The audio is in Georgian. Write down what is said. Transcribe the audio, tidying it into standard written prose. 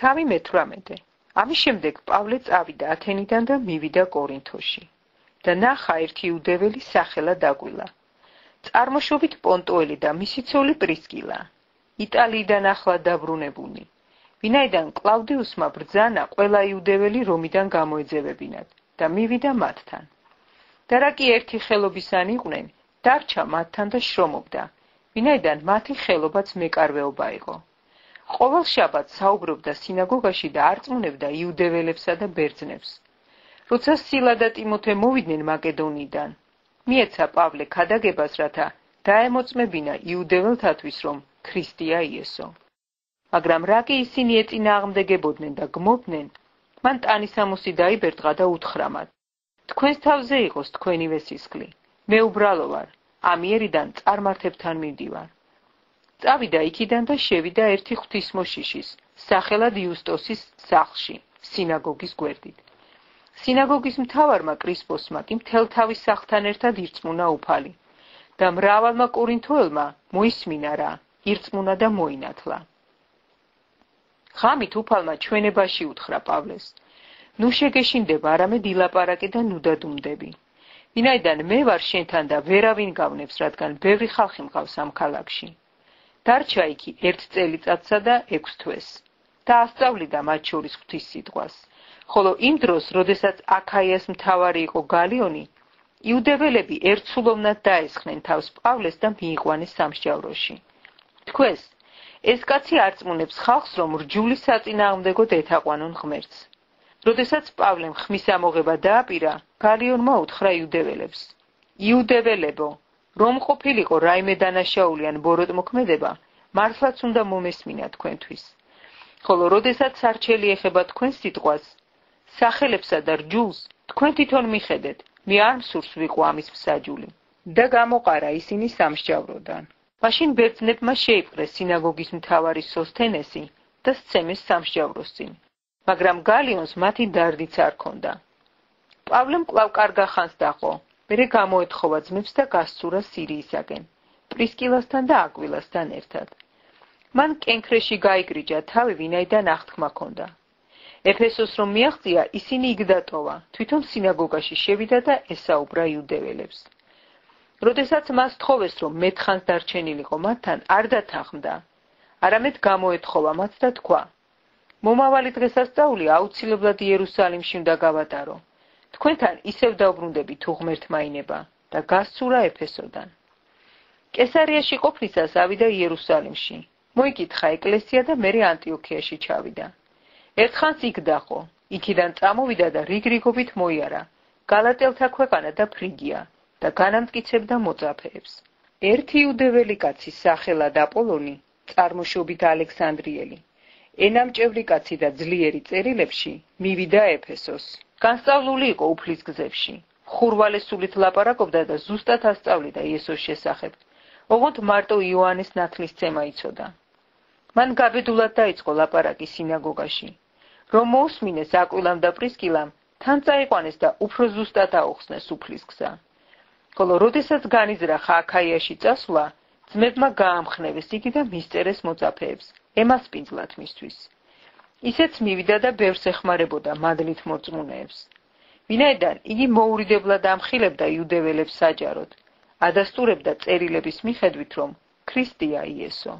თავი მე-18. ამის შემდეგ პავლე წავიდა ათენიდან და მივიდა კორინთოში. და ნახა ერთი იუდეველი სახელად აკვილა. წარმოშობით პონტუელი და მისი ცოლი პრისკილა. იტალიიდან ახლა დაბრუნებულნი. ვინაიდან კლავდიუსმა ბრძანა ყველა იუდეველი რომიდან გამოეძევებინათ და მივიდა მათთან. და რა კი ერთი ხელობისანი იყვნენ, დარჩა მათთან და შრომობდა, ვინაიდან მათი ხელობაც მეკარვეობა იყო. ყოველ შაბათს საუბრობდა სინაგოგაში და არწმუნებდა იუდეველებსა და ბერძნებს. როცა სილა და ტიმოთე მოვიდნენ მაკედონიიდან, მიეცა პავლე ქადაგებას, რათა დაემოწმებინა იუდეველთათვის, რომ ქრისტეა იესო. მაგრამ რა კი ისინი ეწინააღმდეგებოდნენ და გმობდნენ, მან ტანისამოსი დაიბერტყა და უთხრა მათ: თქვენს თავზე იყოს თქვენივე სისხლი. მე უბრალო ვარ, ამიერიდან წარმართებთან მივდივარ. წავიდა იქიდან და შევიდა ერთი ღვთისმოშიშის, სახელად იუსტოსის სახლში, სინაგოგის გვერდით. სინაგოგის მთავარმა კრისპოსმა კი მთელ თავის სახლთან ერთად ირწმუნა უფალი და მრავალმა კორინთოელმა მოისმინა რა, ირწმუნა და მოინათლა. ღამით უფალმა ჩვენებაში უთხრა პავლეს: ნუ შეგეშინდება, არამედ ილაპარაკე და ნუ დადუმდები. ვინაიდან მე ვარ შენთან და ვერავინ გავნებს, რადგან ბევრი ხალხი მყავს ამ ქალაქში. დარჩა იქი 1 წელიწადსა და 6 თვეს და ასწავლიდა მათ შორის ღვთის სიტყვას. ხოლო იმ დროს, როდესაც აქაიას მთავარი იყო გალიონი, იუდეველები ერთსულოვნად დაესხნენ თავს პავლეს და მიიყვანეს სამსჯავროში. თქვეს: ეს კაცი არწმუნებს ხალხს, რომ რჯული საწინააღმდეგოდ ეთაყვანონ ღმერთს. როდესაც პავლემ ხმის ამოღება დააპირა, გალიონმა უთხრა იუდეველებს: იუდეველებო, რომ ყოფილიყო რაიმე დანაშაული ან ბოროტმოქმედება, მართლაც უნდა მომესმინა თქვენთვის. ხოლო როდესაც სარჩელი ეხება თქვენ სიტყვას, სახელებსა და რჯულს თქვენ თვითონ მიხედეთ, მე არ მსურს ვიყო ამის მსაჯული. და გამოყარა ისინი სამსჯავროდან. მაშინ ბერძნებმა შეიპყრეს სინაგოგის მთავარი სოსთენესი და სცემეს სამსჯავროს წინ. მაგრამ გალიონს მათი დარდიც არ ჰქონდა. პავლემ კვლავ კარგა ხანს დაყო, მერე გამოეთხოვა ძმებს და გასცურა სირიისაკენ, პრისკილასთან და აკვილასთან ერთად. მან კენქრეში გაიგრიჯა თავი, ვინაიდან აღთქმა ჰქონდა. ეფესოს რომ მიაღწია, ისინი იქ დატოვა, თვითონ სინაგოგაში შევიდა და ესაუბრა იუდეველებს. როდესაც მას თხოვეს, რომ მეთხანს დარჩენილიყო მათთან, არ დათანხმდა, არამედ გამოეთხოვა მათ და თქვა: მომავალი დღესასწაული აუცილებლად იერუსალიმში უნდა გავატარო. თქვენთან ისევ დავბრუნდები თუ ღმერთმა ინება და გასცურა ეფესოდან. კესარიაში ყოფნისას ავიდა იერუსალიმში. მოიკითხა ეკლესია და მერე ანტიოქიაში ჩავიდა. ერთხანს იქ დაყო, იქიდან წამოვიდა და რიგრიგობით მოიარა გალატელთა ქვეყანა და ფრიგია და განამტკიცებდა მოწაფეებს. ერთი იუდეველი კაცი სახელად აპოლონი, წარმოშობით ალექსანდრიელი, ენამჭევრი კაცი და ძლიერი წერილებში, მივიდა ეფესოს. განსწავლული იყო უფლის გზებში. ხურვალესულით ლაპარაკობდა და ზუსტად ასწავლიდა იესოს შესახებ. ოღონდ მარტო იოანეს ნათლის ცემა იცოდა. მან გაბედულად დაიწყო ლაპარაკი სინაგოგაში. რომ მოусმინეს აკვილამ და პრისკილამ, თან წაიყვანეს და უფრო ზუსტად აუხსნეს უფლის გზა. ხოლო როდესაც განიზრახა აქაიაში წასვლა, ძმებმა გაამხნევეს იგი და მისწერეს მოწაფეებს, ემასპინძლათ მისთვის. ისეც მივიდა და ბევრს ეხმარებოდა მადლით მორწმუნეებს. ვინაიდან იგი მოურიდებლად ამხილებდა იუდეველებს საჯაროდ, ადასტურებდა წერილების მიხედვით, რომ ქრისტეა იესო.